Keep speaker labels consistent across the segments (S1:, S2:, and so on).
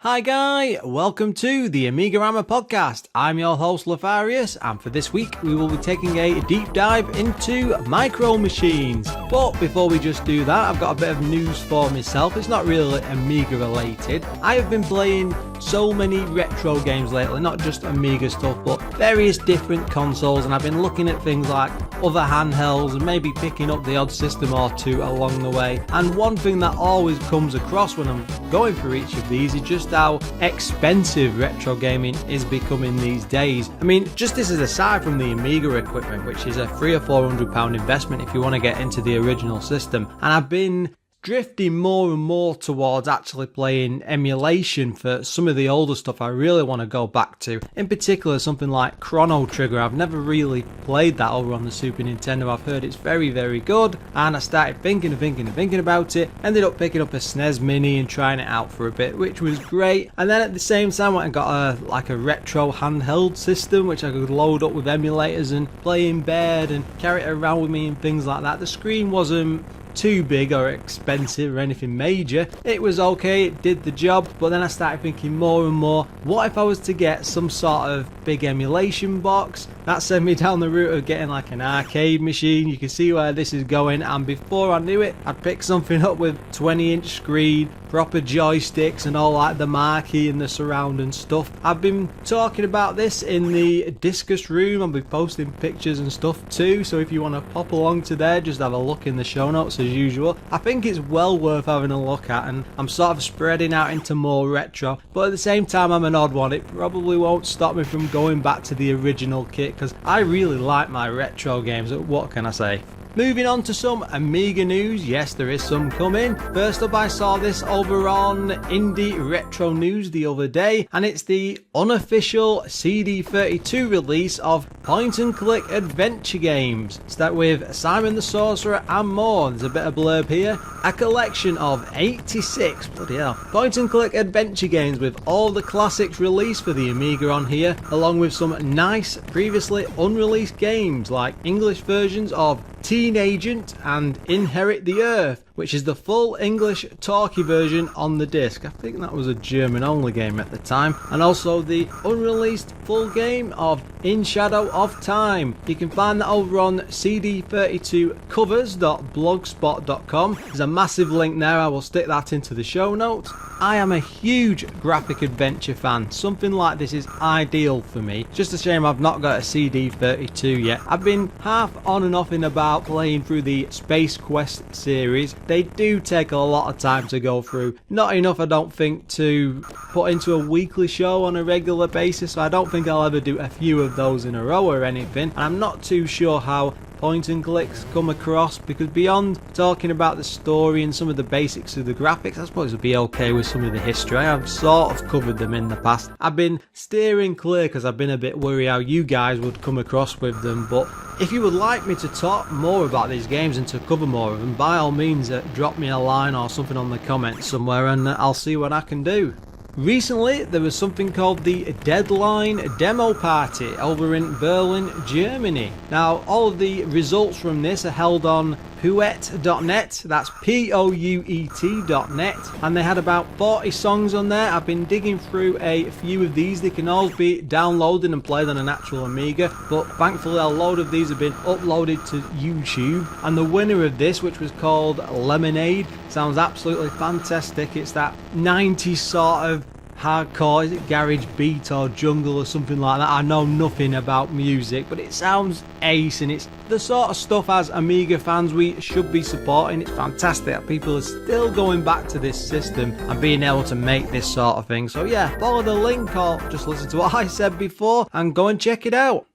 S1: Hi Guy, welcome to the AMIGArama podcast. I'm your host Lefarius, and for this week we will be taking a deep dive into micro machines. But before we just do that, I've got a bit of news for myself. It's not really Amiga related. I have been playing so many retro games lately, not just Amiga stuff, but various different consoles, and I've been looking at things like other handhelds and maybe picking up the odd system or two along the way. And one thing that always comes across when I'm going through each of these is just how expensive retro gaming is becoming these days. I mean, just this is aside from the Amiga equipment, which is a £300 or £400 investment if you want to get into the original system. And I've been drifting more and more towards actually playing emulation for some of the older stuff I really want to go back to. In particular, something like Chrono Trigger. I've never really played that over on the Super Nintendo. I've heard it's very, very good, and I started thinking about it. Ended up picking up a SNES Mini and trying it out for a bit, which was great. And then at the same time, I got a retro handheld system which I could load up with emulators and play in bed and carry it around with me and things like that. The screen wasn't too big or expensive or anything major. It was okay, it did the job, but then I started thinking more and more, what if I was to get some sort of big emulation box? That sent me down the route of getting like an arcade machine. You can see where this is going, and before I knew it, I'd picked something up with 20-inch screen, proper joysticks and all like the marquee and the surround and stuff. I've been talking about this in the Discus room. I'll be posting pictures and stuff too, so if you want to pop along to there, just have a look in the show notes as usual. I think it's well worth having a look at, and I'm sort of spreading out into more retro, but at the same time I'm an odd one. It probably won't stop me from going back to the original kit because I really like my retro games. What can I say? Moving on to some Amiga news. Yes, there is some coming. First up, I saw this over on Indie Retro News the other day, and it's the unofficial CD32 release of point and click adventure games. Start with Simon the Sorcerer and more. There's a bit of blurb here. A collection of 86, bloody hell, point and click adventure games with all the classics released for the Amiga on here, along with some nice previously unreleased games like English versions of Teen Agent and Inherit the Earth, which is the full English talkie version on the disc. I think that was a German only game at the time. And also the unreleased full game of In Shadow of Time. You can find that over on cd32covers.blogspot.com. There's a massive link there. I will stick that into the show notes. I am a huge graphic adventure fan. Something like this is ideal for me. Just a shame I've not got a CD32 yet. I've been half on and off in about playing through the Space Quest series. They do take a lot of time to go through. Not enough, I don't think, to put into a weekly show on a regular basis, so I don't think I'll ever do a few of those in a row or anything. And I'm not too sure how point and clicks come across, because beyond talking about the story and some of the basics of the graphics, I suppose it'll be okay with some of the history. I've sort of covered them in the past. I've been steering clear because I've been a bit worried how you guys would come across with them, but if you would like me to talk more about these games and to cover more of them, by all means drop me a line or something on the comments somewhere and I'll see what I can do. Recently, there was something called the Deadline Demo Party over in Berlin, Germany. Now, all of the results from this are held on Poet.net, that's Pouet.net, and they had about 40 songs on there. I've been digging through a few of these. They can all be downloaded and played on an actual Amiga, but thankfully a load of these have been uploaded to YouTube. And the winner of this, which was called Lemonade, sounds absolutely fantastic. It's that 90s sort of hardcore, is it garage beat or jungle or something like that? I know nothing about music, but it sounds ace, and it's the sort of stuff as Amiga fans we should be supporting. It's fantastic that people are still going back to this system and being able to make this sort of thing. So yeah, follow the link or just listen to what I said before and go and check it out.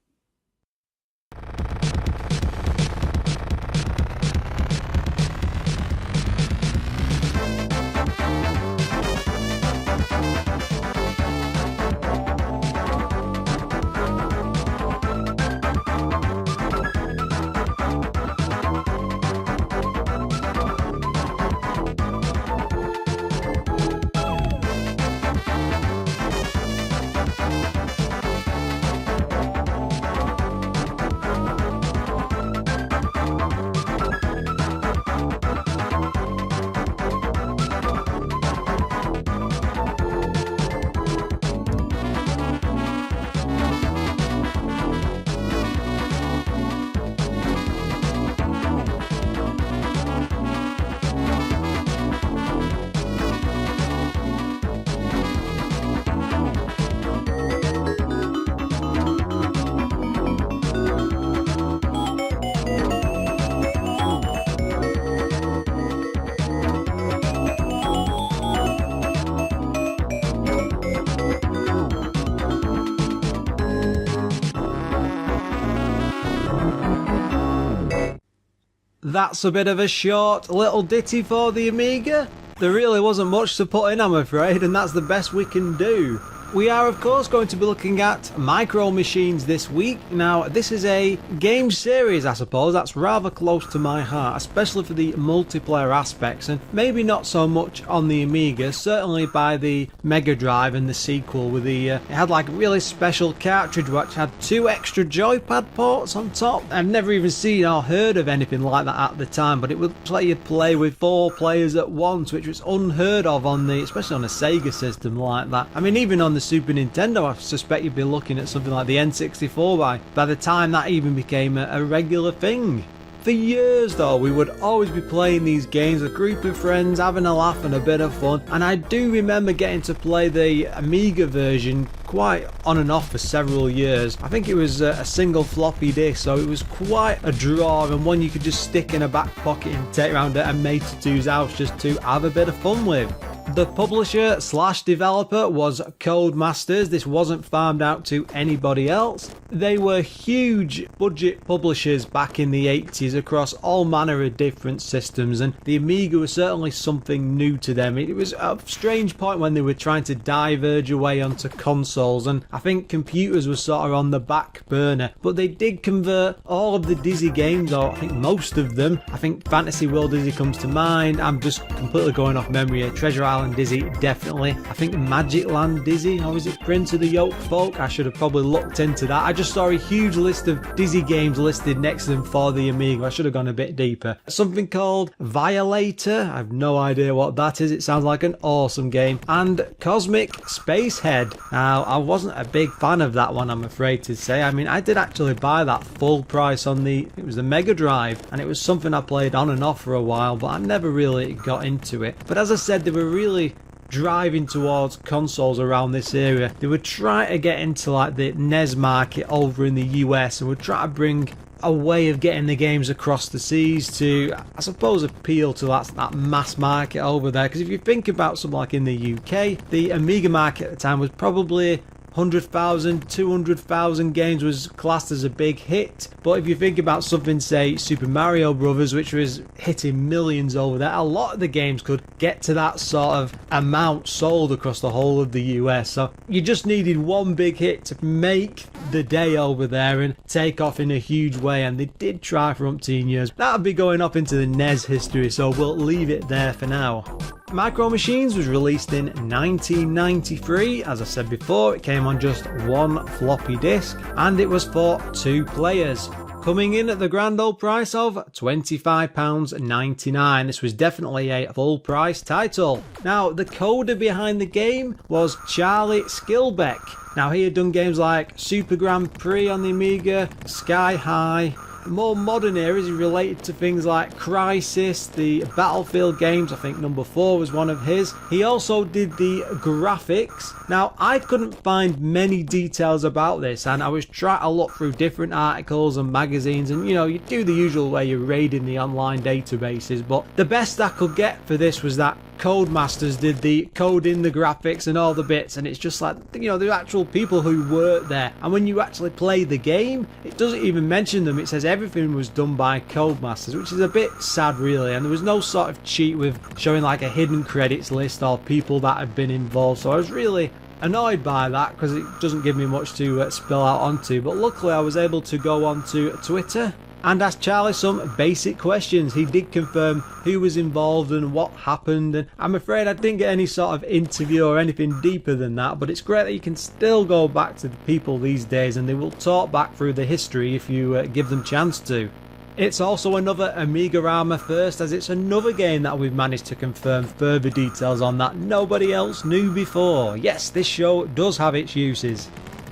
S1: that's a bit of a short little ditty for the Amiga. There really wasn't much to put in, I'm afraid, and that's the best we can do. We are of course going to be looking at Micro Machines this week. Now this is a game series, I suppose, that's rather close to my heart, especially for the multiplayer aspects, and maybe not so much on the Amiga, certainly by the Mega Drive and the sequel with the it had like a really special cartridge which had 2 extra joypad ports on top. I've never even seen or heard of anything like that at the time, but it would let you play with 4 players at once, which was unheard of on the, especially on a Sega system like that. I mean, even on the Super Nintendo, I suspect you'd be looking at something like the N64 by the time that even became a regular thing. For years though, we would always be playing these games with a group of friends, having a laugh and a bit of fun, and I do remember getting to play the Amiga version quite on and off for several years. I think it was a single floppy disk, so it was quite a draw and one you could just stick in a back pocket and take around at a mate or two's house just to have a bit of fun with. The publisher / developer was Codemasters. This wasn't farmed out to anybody else. They were huge budget publishers back in the 80s across all manner of different systems, and the Amiga was certainly something new to them. It was a strange point when they were trying to diverge away onto consoles, and I think computers were sort of on the back burner, but they did convert all of the Dizzy games, or I think most of them. I think Fantasy World Dizzy comes to mind. I'm just completely going off memory here. Treasure Island Dizzy, definitely. I think Magic Land Dizzy, or is it Prince of the Yoke Folk? I should have probably looked into that. I just saw a huge list of Dizzy games listed next to them for the Amiga. I should have gone a bit deeper. Something called Violator, I have no idea what that is. It sounds like an awesome game. And Cosmic Spacehead. Now, I wasn't a big fan of that one, I'm afraid to say. I mean, I did actually buy that full price on it was the Mega Drive, and it was something I played on and off for a while, but I never really got into it. But as I said, they were really driving towards consoles around this area. They would try to get into like the NES market over in the US, and would try to bring a way of getting the games across the seas to, I suppose, appeal to that mass market over there. Because if you think about something like in the UK, the Amiga market at the time was probably 100,000, 200,000 games was classed as a big hit. But if you think about something, say Super Mario Brothers, which was hitting millions over there, a lot of the games could get to that sort of amount sold across the whole of the US. So you just needed one big hit to make the day over there and take off in a huge way, and they did try for umpteen years. That'll be going up into the NES history, so we'll leave it there for now. Micro Machines was released in 1993. As I said before, it came on just 1 floppy disk, and it was for 2 players. Coming in at the grand old price of £25.99. This was definitely a full price title. Now, the coder behind the game was Charlie Skilbeck. Now, he had done games like Super Grand Prix on the Amiga, Sky High. More modern areas related to things like Crisis, the Battlefield games. I think number 4 was one of his. He also did the graphics. Now, I couldn't find many details about this, and I was trying to look through different articles and magazines, and you do the usual way you're raiding the online databases, but the best I could get for this was that Codemasters did the coding, the graphics and all the bits, and it's just like, the actual people who worked there. And when you actually play the game, it doesn't even mention them. It says everything was done by Codemasters, which is a bit sad really, and there was no sort of cheat with showing like a hidden credits list or people that had been involved. So I was really annoyed by that because it doesn't give me much to spill out onto, but luckily I was able to go onto Twitter and asked Charlie some basic questions. He did confirm who was involved and what happened, and I'm afraid I didn't get any sort of interview or anything deeper than that, but it's great that you can still go back to the people these days and they will talk back through the history if you give them chance to. It's also another AMIGArama first, as it's another game that we've managed to confirm further details on that nobody else knew before. Yes, this show does have its uses.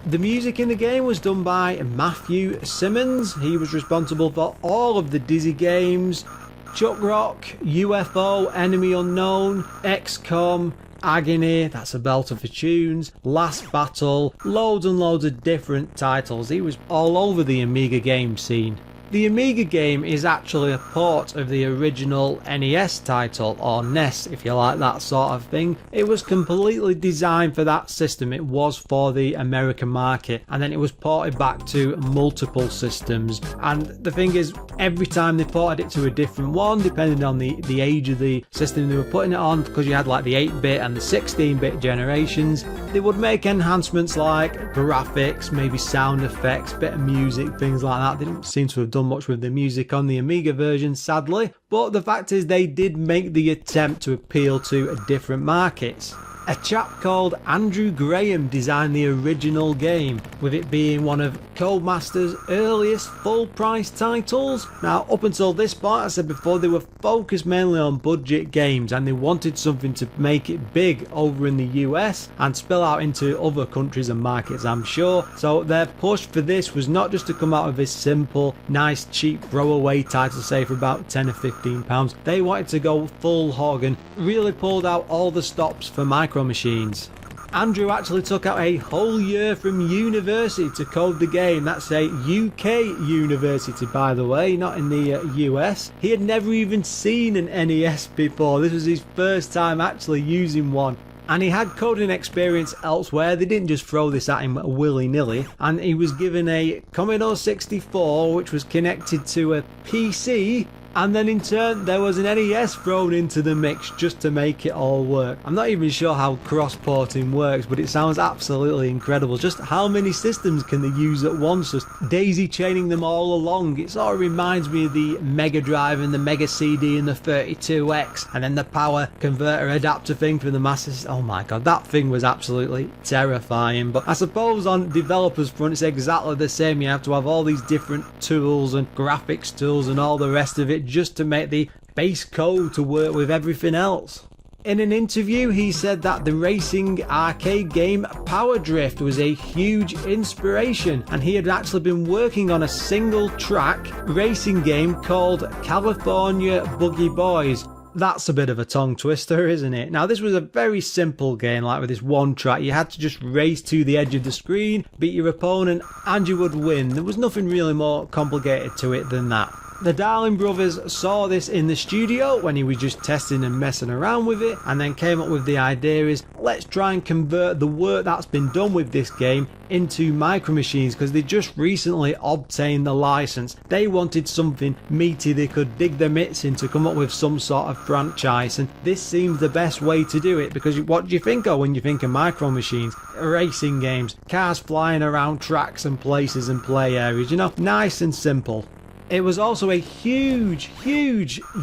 S1: The music in the game was done by Matthew Simmons. He was responsible for all of the Dizzy games, Chuck Rock, UFO, Enemy Unknown, XCOM, Agony, that's a belter for tunes, Last Battle, loads and loads of different titles. He was all over the Amiga game scene. The Amiga game is actually a port of the original NES title, or NES if you like that sort of thing. It was completely designed for that system. It was for the American market, and then it was ported back to multiple systems. And the thing is, every time they ported it to a different one, depending on the age of the system they were putting it on, because you had like the 8-bit and the 16-bit generations, they would make enhancements like graphics, maybe sound effects, bit of music, things like that. They didn't seem to have done much with the music on the Amiga version, sadly, but the fact is they did make the attempt to appeal to different markets. A chap called Andrew Graham designed the original game, with it being one of Codemaster's earliest full-price titles. Now, up until this point, I said before, they were focused mainly on budget games, and they wanted something to make it big over in the US and spill out into other countries and markets, I'm sure. So their push for this was not just to come out with this simple, nice, cheap throwaway title, say for about 10 or 15 pounds. They wanted to go full hog and really pulled out all the stops for micro machines. Andrew actually took out a whole year from university to code the game. That's a UK university, by the way, not in the US. He had never even seen an NES before. This was his first time actually using one. And he had coding experience elsewhere. They didn't just throw this at him willy-nilly. And he was given a Commodore 64, which was connected to a PC. And then in turn there was an NES thrown into the mix just to make it all work. I'm not even sure how cross-porting works, but it sounds absolutely incredible. Just how many systems can they use at once, just daisy chaining them all along. It sort of reminds me of the Mega Drive and the Mega CD and the 32X, and then the power converter adapter thing for the Master. Oh my god, that thing was absolutely terrifying. But I suppose on developers front it's exactly the same. You have to have all these different tools and graphics tools and all the rest of it just to make the base code to work with everything else. In an interview, he said that the racing arcade game Power Drift was a huge inspiration, and he had actually been working on a single track racing game called California Boogie Boys. That's a bit of a tongue twister, isn't it? Now, this was a very simple game, like with this one track. You had to just race to the edge of the screen, beat your opponent, and you would win. There was nothing really more complicated to it than that. The Darling brothers saw this in the studio when he was just testing and messing around with it, and then came up with the idea is, let's try and convert the work that's been done with this game into micro machines, because they just recently obtained the license. They wanted something meaty they could dig their mitts in to come up with some sort of franchise, and this seems the best way to do it, because what do you think of when you think of micro machines? Racing games, cars flying around tracks and places and play areas, you know, nice and simple. It was also a huge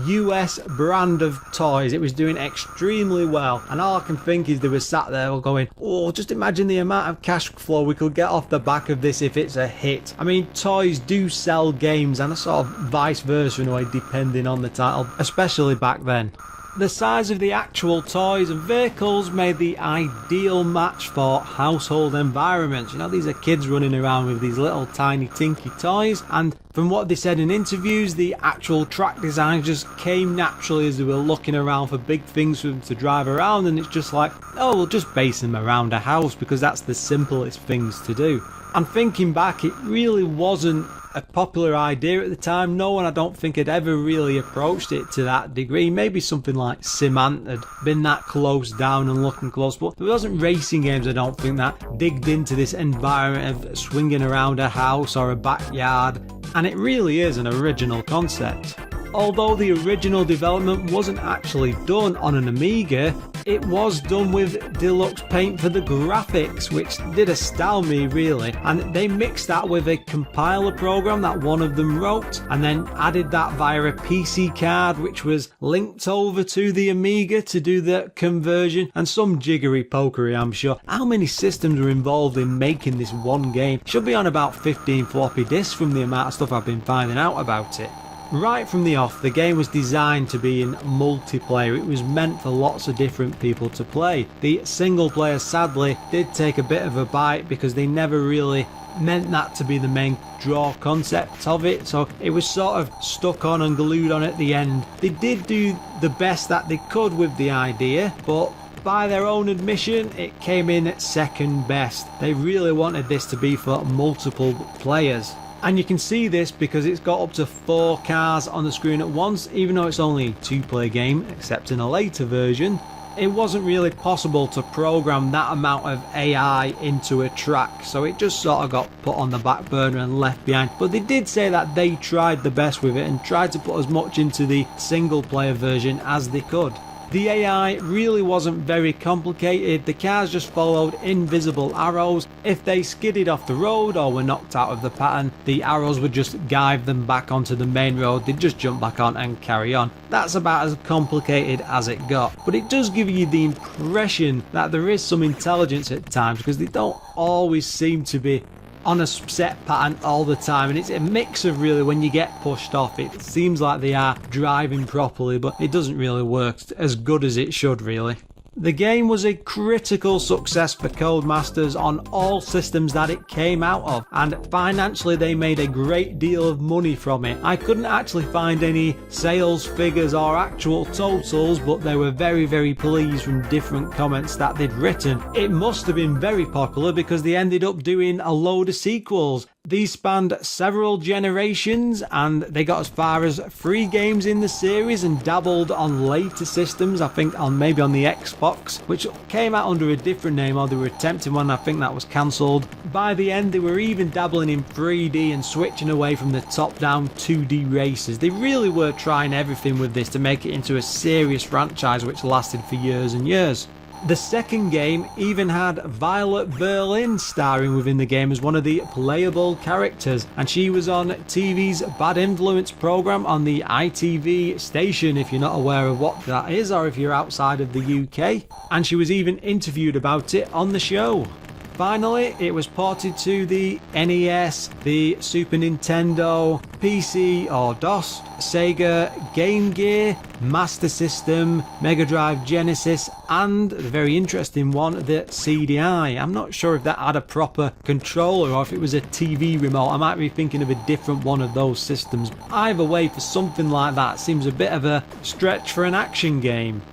S1: US brand of toys. It was doing extremely well, and all I can think is they were sat there going, oh, just imagine the amount of cash flow we could get off the back of this if it's a hit. I mean, toys do sell games, and a sort of vice versa in a way, depending on the title, especially back then. The size of the actual toys and vehicles made the ideal match for household environments. You know, these are kids running around with these little tiny tinky toys, and from what they said in interviews, the actual track design just came naturally as they were looking around for big things for them to drive around, and it's just like, oh, we'll just base them around a house because that's the simplest things to do. And thinking back, it really wasn't a popular idea at the time. No one, I don't think, had ever really approached it to that degree. Maybe something like Simant had been that close down and looking close, but there wasn't racing games, I don't think, that digged into this environment of swinging around a house or a backyard, and it really is an original concept. Although the original development wasn't actually done on an Amiga, it was done with deluxe paint for the graphics, which did astound me really, and they mixed that with a compiler program that one of them wrote, and then added that via a PC card which was linked over to the Amiga to do the conversion, and some jiggery pokery, I'm sure. How many systems were involved in making this one game? Should be on about 15 floppy disks from the amount of stuff I've been finding out about it. Right from the off, the game was designed to be in multiplayer. It was meant for lots of different people to play. The single player, sadly, did take a bit of a bite because they never really meant that to be the main draw concept of it, so it was sort of stuck on and glued on at the end. They did do the best that they could with the idea, but by their own admission, it came in at second best. They really wanted this to be for multiple players. And you can see this because it's got up to 4 cars on the screen at once, even though it's only a 2-player game, except in a later version. It wasn't really possible to program that amount of AI into a track, so it just sort of got put on the back burner and left behind. But they did say that they tried the best with it and tried to put as much into the single player version as they could. The AI really wasn't very complicated. The cars just followed invisible arrows. If they skidded off the road or were knocked out of the pattern, the arrows would just guide them back onto the main road. They'd just jump back on and carry on. That's about as complicated as it got. But it does give you the impression that there is some intelligence at times, because they don't always seem to be on a set pattern all the time, and it's a mix of really when you get pushed off, it seems like they are driving properly, but it doesn't really work as good as it should really. The game was a critical success for Codemasters on all systems that it came out of, and financially they made a great deal of money from it. I couldn't actually find any sales figures or actual totals, but they were very pleased from different comments that they'd written. It must have been very popular because they ended up doing a load of sequels. These spanned several generations, and they got as far as 3 games in the series and dabbled on later systems, I think maybe on the Xbox, which came out under a different name, or they were attempting one. I think that was cancelled. By the end, they were even dabbling in 3D and switching away from the top-down 2D races. They really were trying everything with this to make it into a serious franchise which lasted for years and years. The second game even had Violet Berlin starring within the game as one of the playable characters, and she was on TV's Bad Influence programme on the ITV station, if you're not aware of what that is, or if you're outside of the UK, and she was even interviewed about it on the show. Finally, it was ported to the NES, the Super Nintendo, PC or DOS, Sega, Game Gear, Master System, Mega Drive, Genesis, and the very interesting one, the CDI. I'm not sure if that had a proper controller or if it was a TV remote. I might be thinking of a different one of those systems. Either way, for something like that, seems a bit of a stretch for an action game.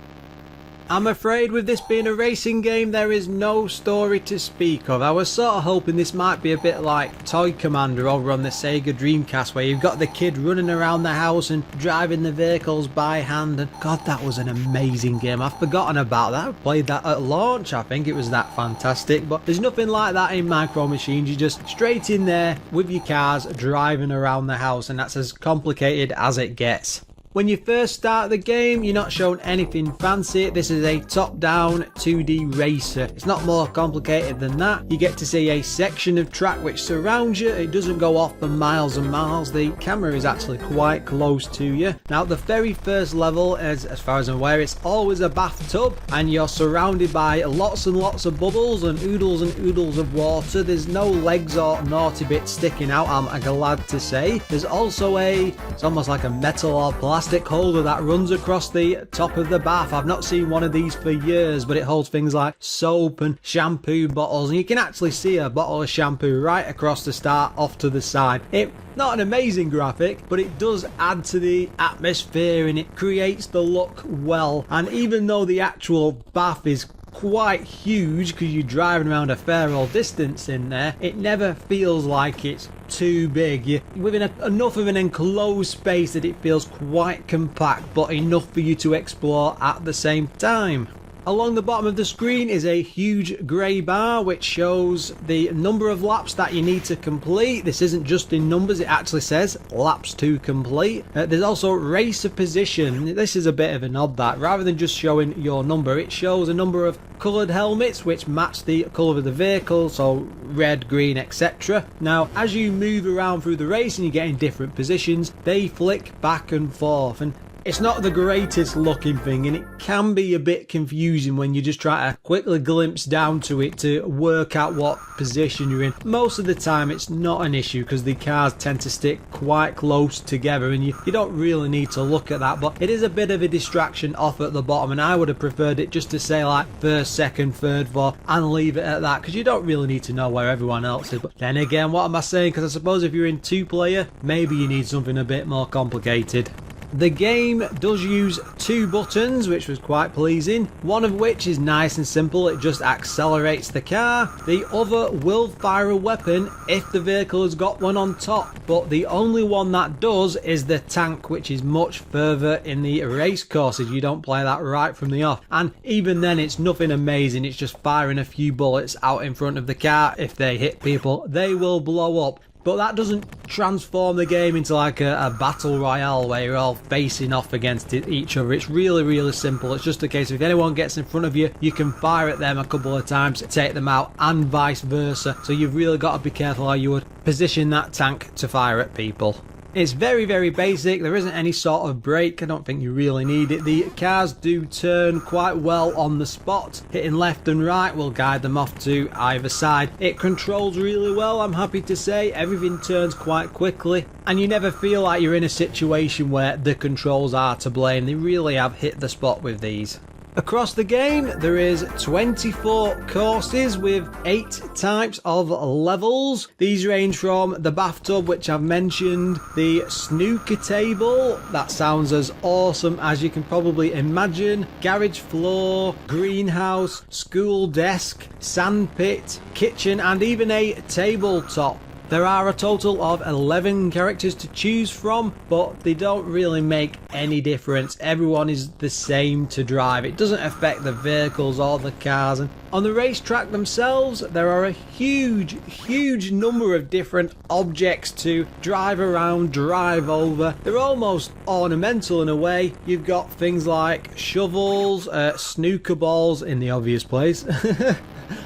S1: I'm afraid with this being a racing game, there is no story to speak of. I was sort of hoping this might be a bit like Toy Commander over on the Sega Dreamcast, where you've got the kid running around the house and driving the vehicles by hand, and God, that was an amazing game. I've forgotten about that. I played that at launch. I think it was that fantastic, but there's nothing like that in Micro Machines. You're just straight in there with your cars driving around the house, and that's as complicated as it gets. When you first start the game, you're not shown anything fancy. This is a top-down 2D racer. It's not more complicated than that. You get to see a section of track which surrounds you. It doesn't go off for miles and miles. The camera is actually quite close to you. Now, the very first level, as far as I'm aware, it's always a bathtub, and you're surrounded by lots and lots of bubbles and oodles of water. There's no legs or naughty bits sticking out, I'm glad to say. There's also it's almost like a metal or plastic holder that runs across the top of the bath. I've not seen one of these for years, but it holds things like soap and shampoo bottles, and you can actually see a bottle of shampoo right across the start off to the side. It's not an amazing graphic, but it does add to the atmosphere and it creates the look well. And even though the actual bath is quite huge because you're driving around a fair old distance in there, it never feels like it's too big. You're within enough of an enclosed space that it feels quite compact, but enough for you to explore at the same time. Along the bottom of the screen is a huge grey bar which shows the number of laps that you need to complete. This isn't just in numbers, it actually says laps to complete. There's also racer position. This is a bit of an odd that. Rather than just showing your number, it shows a number of coloured helmets which match the colour of the vehicle, so red, green, etc. Now, as you move around through the race and you get in different positions, they flick back and forth, and it's not the greatest looking thing, and it can be a bit confusing when you just try to quickly glimpse down to it to work out what position you're in. Most of the time it's not an issue because the cars tend to stick quite close together and you don't really need to look at that, but it is a bit of a distraction off at the bottom, and I would have preferred it just to say like first, second, third, fourth, and leave it at that, because you don't really need to know where everyone else is. But then again, what am I saying? Because I suppose if you're in 2-player, maybe you need something a bit more complicated. The game does use 2 buttons, which was quite pleasing. One of which is nice and simple, it just accelerates the car. The other will fire a weapon if the vehicle has got one on top, but the only one that does is the tank, which is much further in the race courses. You don't play that right from the off, and even then it's nothing amazing, it's just firing a few bullets out in front of the car. If they hit people, they will blow up. But that doesn't transform the game into like a battle royale where you're all facing off against each other. It's really simple. It's just a case of if anyone gets in front of you, you can fire at them a couple of times to take them out, and vice versa. So you've really got to be careful how you would position that tank to fire at people. It's very basic. There isn't any sort of brake. I don't think you really need it. The cars do turn quite well on the spot. Hitting left and right will guide them off to either side. It controls really well, I'm happy to say. Everything turns quite quickly, and you never feel like you're in a situation where the controls are to blame. They really have hit the spot with these. Across the game, there is 24 courses with 8 types of levels. These range from the bathtub, which I've mentioned, the snooker table, that sounds as awesome as you can probably imagine, garage floor, greenhouse, school desk, sandpit, kitchen, and even a tabletop. There are a total of 11 characters to choose from, but they don't really make any difference. Everyone is the same to drive. It doesn't affect the vehicles or the cars. And on the racetrack themselves, there are a huge number of different objects to drive around, drive over. They're almost ornamental in a way. You've got things like shovels, snooker balls in the obvious place,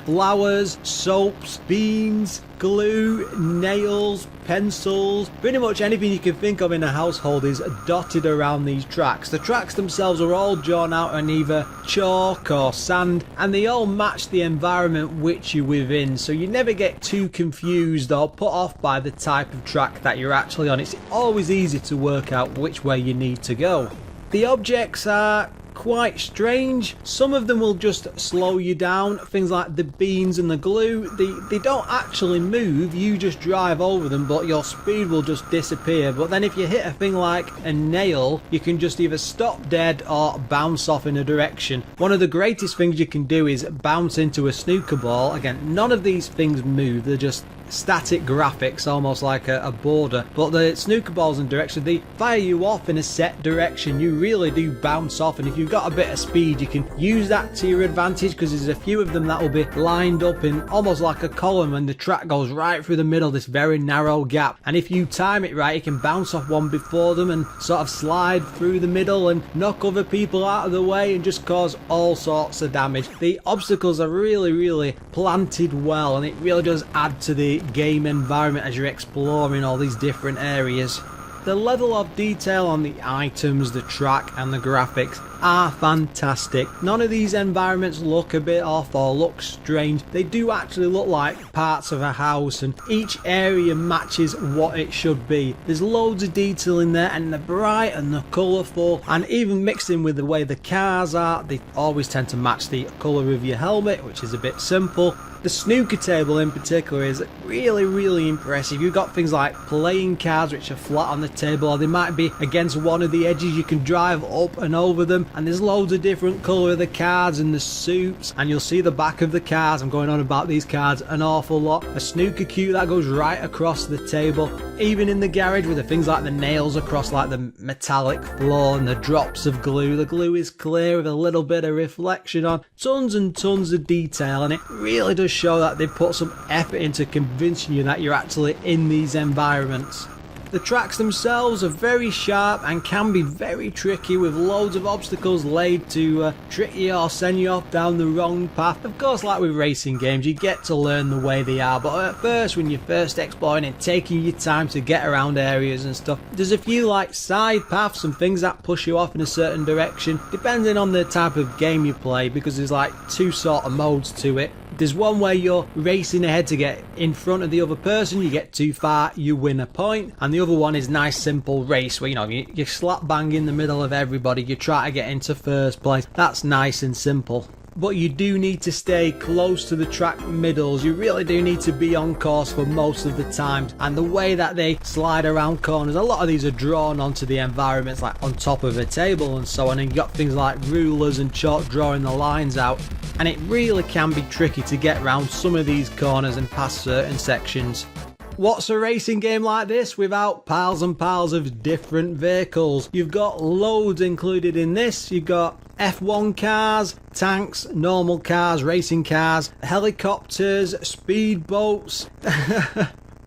S1: flowers, soaps, beans, glue, nails, pencils, pretty much anything you can think of in a household is dotted around these tracks. The tracks themselves are all drawn out on either chalk or sand, and they all match the environment which you're within, so you never get too confused or put off by the type of track that you're actually on. It's always easy to work out which way you need to go. The objects are quite strange. Some of them will just slow you down. Things like the beans and the glue, they don't actually move, you just drive over them, but your speed will just disappear. But then if you hit a thing like a nail, you can just either stop dead or bounce off in a direction. One of the greatest things you can do is bounce into a snooker ball. Again, none of these things move, they're just static graphics, almost like a border. But the snooker balls and direction, they fire you off in a set direction. You really do bounce off, and if you've got a bit of speed, you can use that to your advantage, because there's a few of them that will be lined up in almost like a column, and the track goes right through the middle, this very narrow gap. And if you time it right, you can bounce off one before them and sort of slide through the middle and knock other people out of the way and just cause all sorts of damage. The obstacles are really planted well, and it really does add to the game environment as you're exploring all these different areas. The level of detail on the items, the track and the graphics are fantastic. None of these environments look a bit off or look strange. They do actually look like parts of a house, and each area matches what it should be. There's loads of detail in there, and they're bright and they're colourful, and even mixed in with the way the cars are, they always tend to match the colour of your helmet, which is a bit simple. The snooker table in particular is really impressive. You've got things like playing cards which are flat on the table, or they might be against one of the edges. You can drive up and over them, and there's loads of different colour of the cards and the suits, and you'll see the back of the cards. I'm going on about these cards an awful lot. A snooker cue that goes right across the table. Even in the garage with the things like the nails across like the metallic floor and the drops of glue. The glue is clear with a little bit of reflection on. Tons and tons of detail, and it really does show that they've put some effort into convincing you that you're actually in these environments. The tracks themselves are very sharp and can be very tricky, with loads of obstacles laid to trick you or send you off down the wrong path. Of course, like with racing games, you get to learn the way they are, but at first, when you're first exploring and taking your time to get around areas and stuff, there's a few like side paths and things that push you off in a certain direction, depending on the type of game you play, because there's like 2 sort of modes to it. There's one where you're racing ahead to get in front of the other person, you get too far, you win a point, and the other one is nice simple race where you slap bang in the middle of everybody, you try to get into first place. That's nice and simple. but you do need to stay close to the track middles. You really do need to be on course for most of the times, and the way that they slide around corners, a lot of these are drawn onto the environments, like on top of a table and so on, and you've got things like rulers and chalk drawing the lines out, and it really can be tricky to get around some of these corners and past certain sections. What's a racing game like this without piles and piles of different vehicles? You've got loads included in this. You've got F1 cars, tanks, normal cars, racing cars, helicopters, speedboats.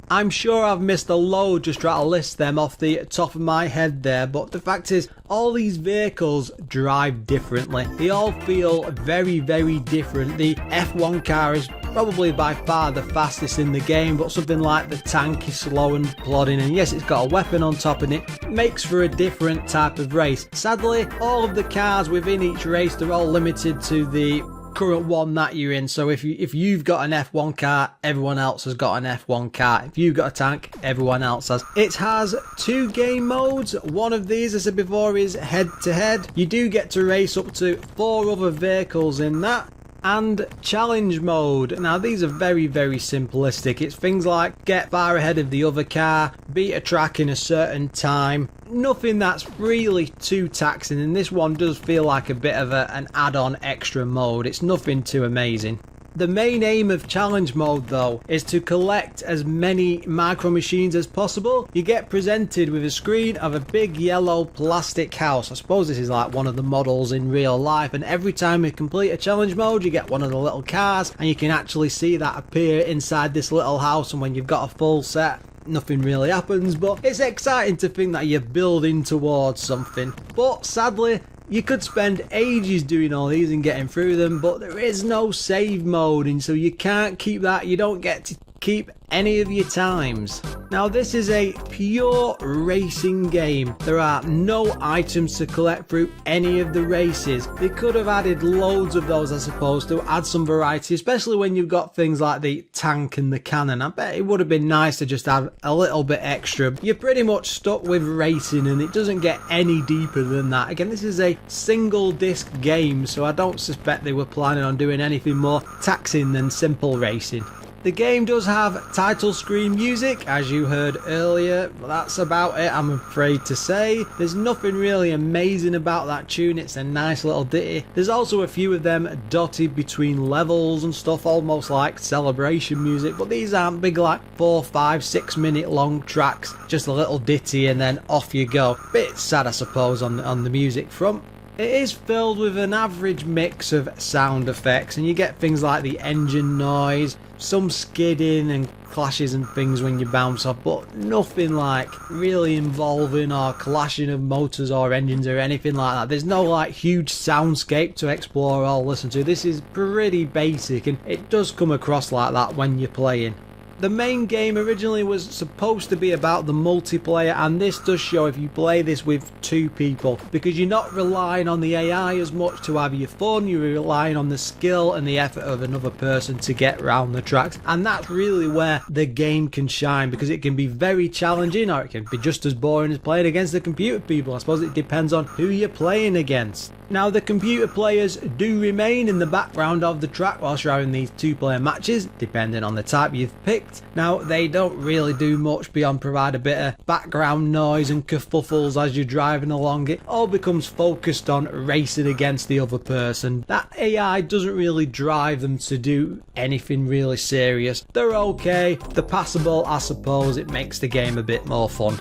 S1: I'm sure I've missed a load just trying to list them off the top of my head there, but the fact is, all these vehicles drive differently. They all feel very, very different. The F1 car is probably by far the fastest in the game, but something like the tank is slow and plodding, and yes, it's got a weapon on top, and it makes for a different type of race. Sadly, all of the cars within each race, they're all limited to the current one that you're in. So if you've got an F1 car, everyone else has got an F1 car. If you've got a tank, everyone else has. It has 2 game modes. One of these, as I said before, is head to head. You do get to race up to 4 other vehicles in that. And challenge mode. Now these are very, very simplistic. It's things like get far ahead of the other car, beat a track in a certain time. Nothing that's really too taxing, and this one does feel like a bit of an add-on extra mode. It's nothing too amazing. The main aim of challenge mode though is to collect as many micro machines as possible. You get presented with a screen of a big yellow plastic house. I suppose this is like one of the models in real life, and every time you complete a challenge mode you get one of the little cars, and you can actually see that appear inside this little house, and when you've got a full set, nothing really happens, but it's exciting to think that you're building towards something. But sadly, you could spend ages doing all these and getting through them, but there is no save mode, and so you can't keep that. You don't get to keep any of your times. Now this is a pure racing game. There are no items to collect through any of the races. They could have added loads of those, I suppose, to add some variety, especially when you've got things like the tank and the cannon. I bet it would have been nice to just have a little bit extra. You're pretty much stuck with racing, and it doesn't get any deeper than that. Again, this is a single disc game, so I don't suspect they were planning on doing anything more taxing than simple racing. The game does have title screen music, as you heard earlier, but that's about it, I'm afraid to say. There's nothing really amazing about that tune. It's a nice little ditty. There's also a few of them dotted between levels and stuff, almost like celebration music, but these aren't big, like 4, 5, 6 minute long tracks, just a little ditty and then off you go. Bit sad, I suppose, on the music front. It is filled with an average mix of sound effects, and you get things like the engine noise, some skidding and clashes and things when you bounce off, but nothing like really involving or clashing of motors or engines or anything like that. There's no like huge soundscape to explore or listen to. This is pretty basic, and it does come across like that when you're playing. The main game originally was supposed to be about the multiplayer, and this does show if you play this with 2 people, because you're not relying on the AI as much to have your fun. You're relying on the skill and the effort of another person to get around the tracks, and that's really where the game can shine, because it can be very challenging, or it can be just as boring as playing against the computer people. I suppose it depends on who you're playing against. Now the computer players do remain in the background of the track whilst you're having these 2-player matches, depending on the type you've picked. Now they don't really do much beyond provide a bit of background noise and kerfuffles as you're driving along. It all becomes focused on racing against the other person. That AI doesn't really drive them to do anything really serious. They're okay, they're passable, I suppose. It makes the game a bit more fun.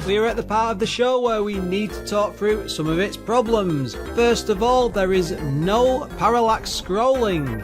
S1: We are at the part of the show where we need to talk through some of its problems. First of all, there is no parallax scrolling.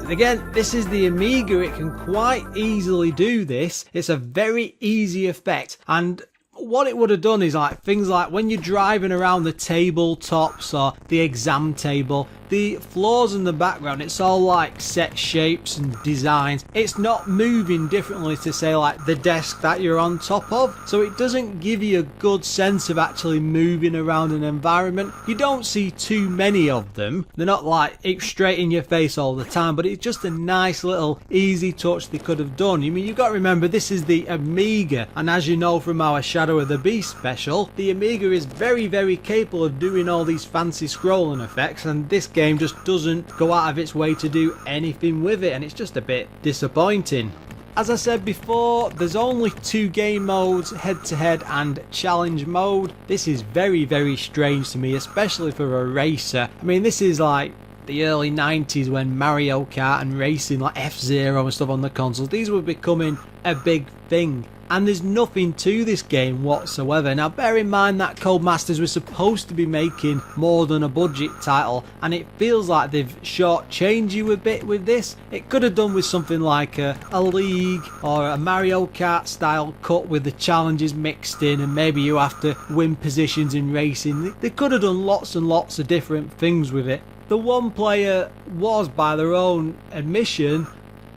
S1: Again, this is the Amiga. It can quite easily do this. It's a very easy effect, and what it would have done is like things like when you're driving around the tabletops or the exam table, the floors in the background, it's all like set shapes and designs. It's not moving differently to say like the desk that you're on top of, so it doesn't give you a good sense of actually moving around an environment. You don't see too many of them. They're not like straight in your face all the time, but it's just a nice little easy touch they could have done. I mean, you've got to remember this is the Amiga, and as you know from our Shadow of the Beast special, the Amiga is very, very capable of doing all these fancy scrolling effects, and this game game just doesn't go out of its way to do anything with it, and it's just a bit disappointing. As I said before, there's only 2 game modes, head-to-head and challenge mode. This is very, very strange to me, especially for a racer. I mean, this is like the early 90s when Mario Kart and racing like F-Zero and stuff on the consoles, these were becoming a big thing. And there's nothing to this game whatsoever. Now bear in mind that Codemasters was supposed to be making more than a budget title, and it feels like they've shortchanged you a bit with this. It could have done with something like a League or a Mario Kart style cut with the challenges mixed in, and maybe you have to win positions in racing. They could have done lots and lots of different things with it. The one player was, by their own admission,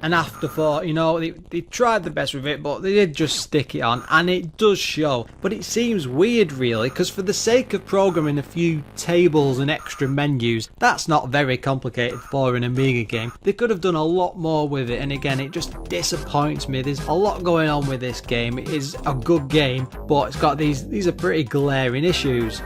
S1: an afterthought. You know, they tried the best with it, but they did just stick it on, and it does show. But it seems weird really, because for the sake of programming a few tables and extra menus, that's not very complicated for an Amiga game. They could have done a lot more with it, and again, it just disappoints me. There's a lot going on with this game. It is a good game, but it's got these are pretty glaring issues.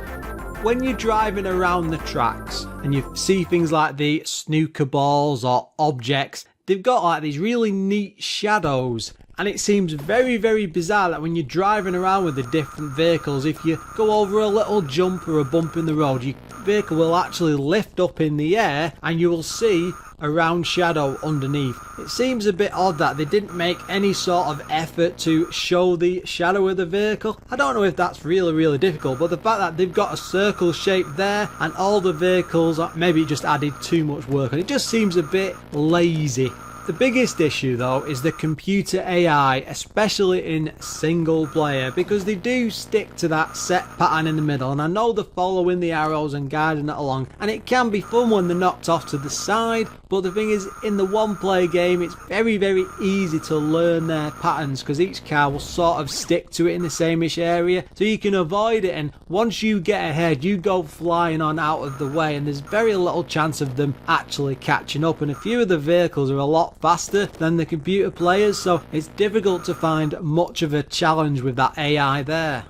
S1: When you're driving around the tracks and you see things like the snooker balls or objects, they've got like these really neat shadows, and it seems very, very bizarre that when you're driving around with the different vehicles, if you go over a little jump or a bump in the road, your vehicle will actually lift up in the air and you will see a round shadow underneath. It seems a bit odd that they didn't make any sort of effort to show the shadow of the vehicle. I don't know if that's really, really difficult, but the fact that they've got a circle shape there and all the vehicles, maybe it just added too much work, and it just seems a bit lazy. The biggest issue though is the computer AI, especially in single player, because they do stick to that set pattern in the middle, and I know they're following the arrows and guiding it along, and it can be fun when they're knocked off to the side, but the thing is, in the one player game, it's very, very easy to learn their patterns because each car will sort of stick to it in the same-ish area, so you can avoid it, and once you get ahead, you go flying on out of the way, and there's very little chance of them actually catching up, and a few of the vehicles are a lot faster than the computer players, so it's difficult to find much of a challenge with that AI there.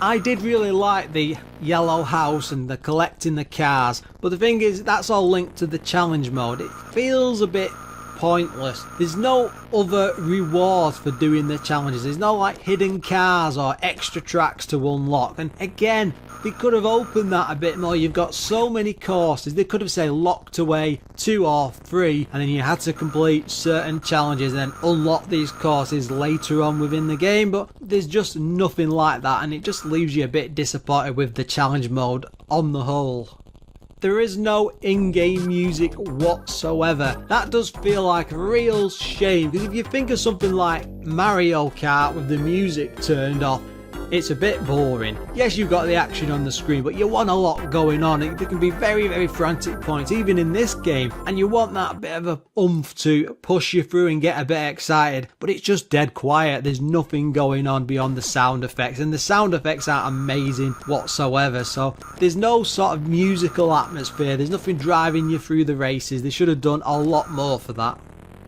S1: I did really like the yellow house and the collecting the cars, but the thing is, that's all linked to the challenge mode. It feels a bit pointless. There's no other rewards for doing the challenges. There's no like hidden cars or extra tracks to unlock, and again, they could have opened that a bit more. You've got so many courses. They could have, say, locked away 2 or 3, and then you had to complete certain challenges and then unlock these courses later on within the game, but there's just nothing like that, and it just leaves you a bit disappointed with the challenge mode on the whole. There is no in-game music whatsoever. That does feel like a real shame, because if you think of something like Mario Kart with the music turned off, it's a bit boring. Yes, you've got the action on the screen, but you want a lot going on. There can be very, very frantic points, even in this game, and you want that bit of a oomph to push you through and get a bit excited, but it's just dead quiet. There's nothing going on beyond the sound effects, and the sound effects aren't amazing whatsoever, so there's no sort of musical atmosphere. There's nothing driving you through the races. They should have done a lot more for that.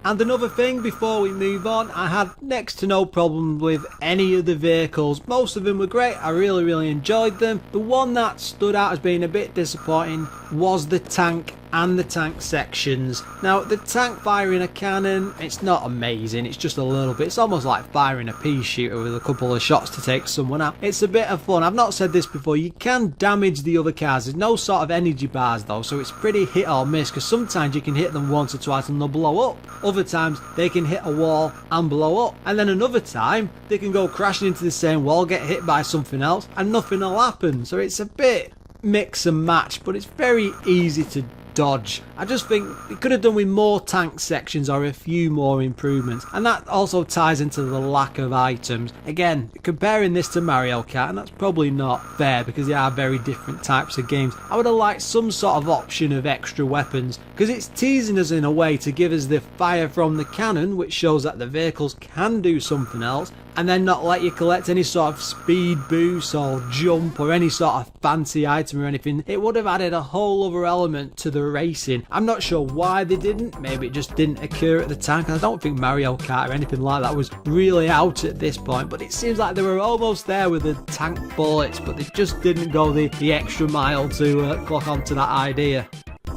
S1: And another thing before we move on, I had next to no problem with any of the vehicles. Most of them were great. I really, really enjoyed them. The one that stood out as being a bit disappointing was the tank and the tank sections. Now, the tank firing a cannon, it's not amazing, it's just a little bit. It's almost like firing a pea shooter with a couple of shots to take someone out. It's a bit of fun. I've not said this before, you can damage the other cars. There's no sort of energy bars though, so it's pretty hit or miss, because sometimes you can hit them once or twice and they'll blow up. Other times they can hit a wall and blow up, and then another time they can go crashing into the same wall, get hit by something else, and nothing will happen. So it's a bit mix and match, but it's very easy to dodge. I just think it could have done with more tank sections or a few more improvements, and that also ties into the lack of items. Again, comparing this to Mario Kart, and that's probably not fair because they are very different types of games. I would have liked some sort of option of extra weapons, because it's teasing us in a way to give us the fire from the cannon, which shows that the vehicles can do something else, and then not let you collect any sort of speed boost or jump or any sort of fancy item or anything. It would have added a whole other element to the racing. I'm not sure why they didn't. Maybe it just didn't occur at the time. I don't think Mario Kart or anything like that was really out at this point, but it seems like they were almost there with the tank bullets, but they just didn't go the extra mile to clock onto that idea.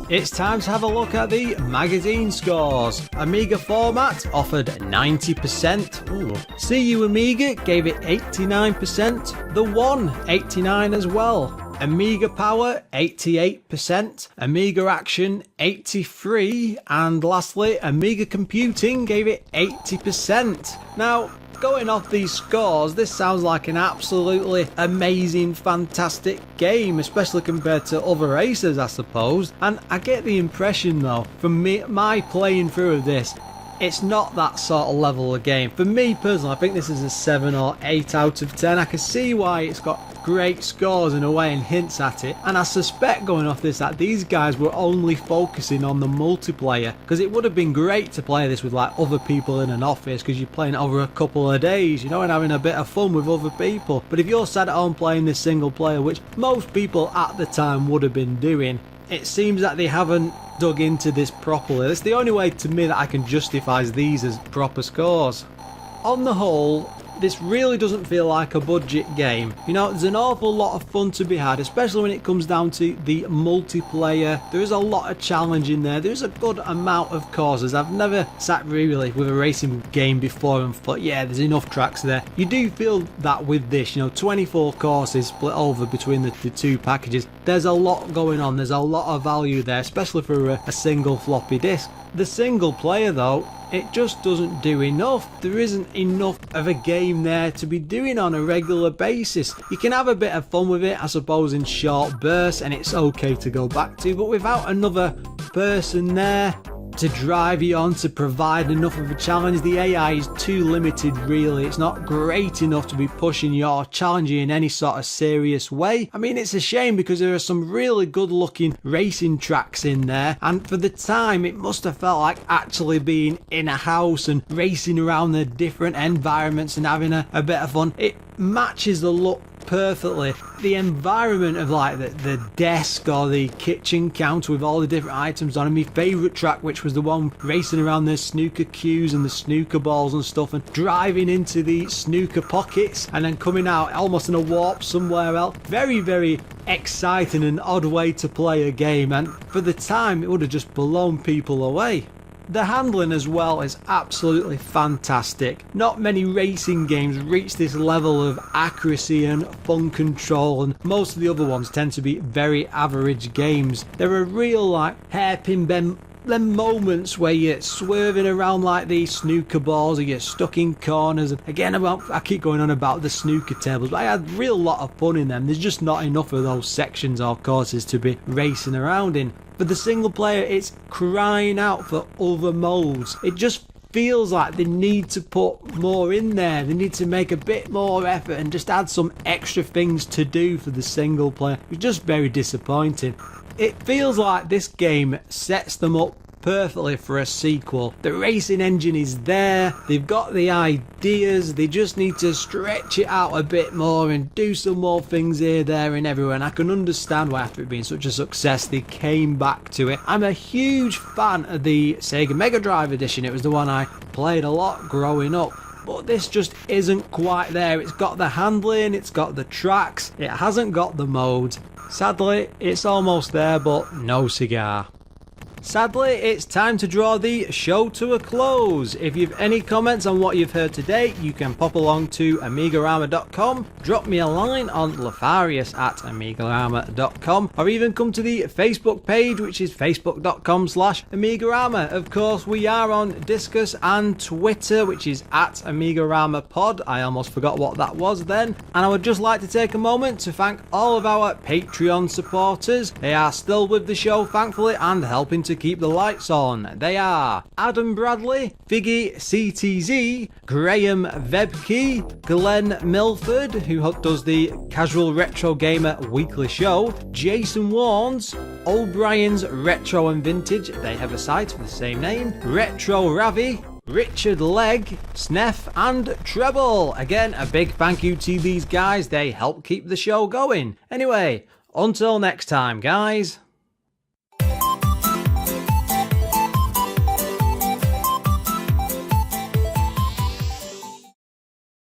S1: It's time to have a look at the magazine scores. Amiga Format offered 90%. Ooh. CU Amiga gave it 89%. The One, 89 as well. Amiga Power, 88%, Amiga Action, 83%, and lastly, Amiga Computing gave it 80%. Now, going off these scores, this sounds like an absolutely amazing, fantastic game, especially compared to other races, I suppose. And I get the impression, though, from my playing through of this, it's not that sort of level of game. For me personally, I think this is a 7 or 8 out of 10. I can see why it's got great scores in a way and hints at it, and I suspect going off this that these guys were only focusing on the multiplayer, because it would have been great to play this with like other people in an office, because you're playing over a couple of days, you know, and having a bit of fun with other people. But if you're sat at home playing this single player, which most people at the time would have been doing, it seems that they haven't dug into this properly. It's the only way to me that I can justify these as proper scores. On the whole, this really doesn't feel like a budget game. You know, there's an awful lot of fun to be had, especially when it comes down to the multiplayer. There is a lot of challenge in there. There's a good amount of courses. I've never sat really with a racing game before and thought, yeah, there's enough tracks there. You do feel that with this, you know, 24 courses split over between the two packages. There's a lot going on. There's a lot of value there, especially for a single floppy disk. The single player, though, it just doesn't do enough. There isn't enough of a game there to be doing on a regular basis. You can have a bit of fun with it, I suppose, in short bursts, and it's okay to go back to, but without another person there to drive you on, to provide enough of a challenge, the AI is too limited really. It's not great enough to be pushing you or challenging you in any sort of serious way. I mean, it's a shame because there are some really good looking racing tracks in there, and for the time it must have felt like actually being in a house and racing around the different environments and having a bit of fun. It matches the look perfectly. The environment of like the desk or the kitchen counter with all the different items on, and my favourite track, which was the one racing around the snooker cues and the snooker balls and stuff, and driving into the snooker pockets and then coming out almost in a warp somewhere else. Very, very exciting and odd way to play a game, and for the time it would have just blown people away. The handling as well is absolutely fantastic. Not many racing games reach this level of accuracy and fun control, and most of the other ones tend to be very average games. There are real like hairpin bend moments where you're swerving around like these snooker balls, or you're stuck in corners. And again, I keep going on about the snooker tables, but I had a real lot of fun in them. There's just not enough of those sections or courses to be racing around in. For the single player, it's crying out for other modes. It just feels like they need to put more in there. They need to make a bit more effort and just add some extra things to do for the single player. It's just very disappointing. It feels like this game sets them up perfectly for a sequel. The racing engine is there, they've got the ideas, they just need to stretch it out a bit more and do some more things here, there and everywhere, and I can understand why after it being such a success they came back to it. I'm a huge fan of the Sega Mega Drive edition. It was the one I played a lot growing up, but this just isn't quite there. It's got the handling, it's got the tracks, it hasn't got the modes. Sadly, it's almost there, but no cigar. Sadly, it's time to draw the show to a close. If you've any comments on what you've heard today, you can pop along to AMIGArama.com, drop me a line on lefarius@AMIGArama.com, or even come to the Facebook page, which is facebook.com/AMIGArama. Of course, we are on Discuss and Twitter, which is @AMIGAramaPod. I almost forgot what that was then. And I would just like to take a moment to thank all of our Patreon supporters. They are still with the show, thankfully, and helping to keep the lights on. They are Adam Bradley, Figgy CTZ, Graham Vebke, Glenn Milford, who does the Casual Retro Gamer weekly show, Jason Warnes, O'Brien's Retro and Vintage, they have a site with the same name, Retro Ravi, Richard Legg, Sneff and Treble. Again, a big thank you to these guys, they help keep the show going. Anyway, until next time guys.